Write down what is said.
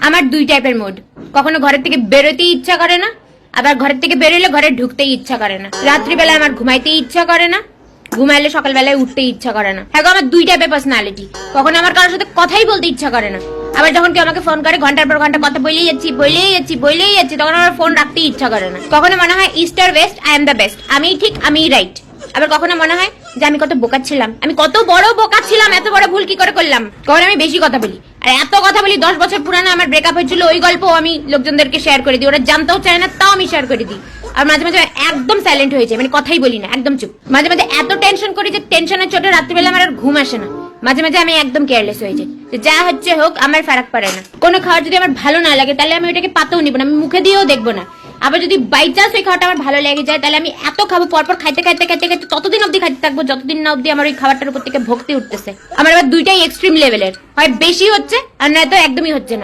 আমার দুই টাইপের মুড। কখনো ঘরের থেকে বেরোতেই ইচ্ছা করে না, আবার ঘরের থেকে বেরোলে ঘরে ঢুকতেই ইচ্ছা করে না। রাত্রিবেলা আমার ঘুমাইতেই ইচ্ছা করে না, ঘুমাইলে সকালবেলায় উঠতেই ইচ্ছা করে না। হ্যাঁ, আমার দুই টাইপের পার্সোনালিটি। কখনো আমার কারোর সাথে কথাই বলতে ইচ্ছা করে না, আবার যখন কেউ আমাকে ফোন করে ঘন্টার পর ঘন্টা কথা বলেই যাচ্ছি তখন আমার ফোন রাখতেই ইচ্ছা করে না। কখনো মনে হয় ইস্ট আর west, I am the best, আমি ঠিক, আমি রাইট। আবার কখনো মনে হয় যে আমি কত বোকা ছিলাম, আমি কত বড় বোকা ছিলাম, এত বড় ভুল কি করে করলাম। কখন আমি বেশি কথা বলি, আর এত কথা বলি 10 বছর পুরানো আমার ব্রেকআপ হয়েছিল ওই গল্প আমি লোকজনদেরকে শেয়ার করে দিই, ওরা জানতেও চায় না তাও আমি শেয়ার করে দিই। আর মাঝে মাঝে একদম সাইলেন্ট হয়ে যায়, মানে কথাই বলি না, একদম চুপ। মাঝে মাঝে এত টেনশন করি যে টেনশনের চোটে রাত্রিবেলা আমার আর ঘুম আসে না। মাঝে মাঝে আমি একদম কেয়ারলেস হয়ে যাই, যা হচ্ছে হোক আমার ফারাক পড়ে না। কোনো খাবার যদি আমার ভালো না লাগে তাহলে আমি ওটাকে পাতেও নিব না, আমি মুখে দিয়েও দেখবো না। আবার যদি বাই চান্স ওই খাবারটা আমার ভালো লেগে যায় তাহলে আমি এত খাবো, পরপর খাইতে ততদিন অব্দি খাইতে থাকবো যতদিন না অব্দি আমার ওই খাবারটার উপর থেকে ভক্তি উঠতেছে। আমার আবার দুইটাই এক্সট্রিম লেভেলের, হয় বেশি হচ্ছে আর নয়তো একদমই হচ্ছে না।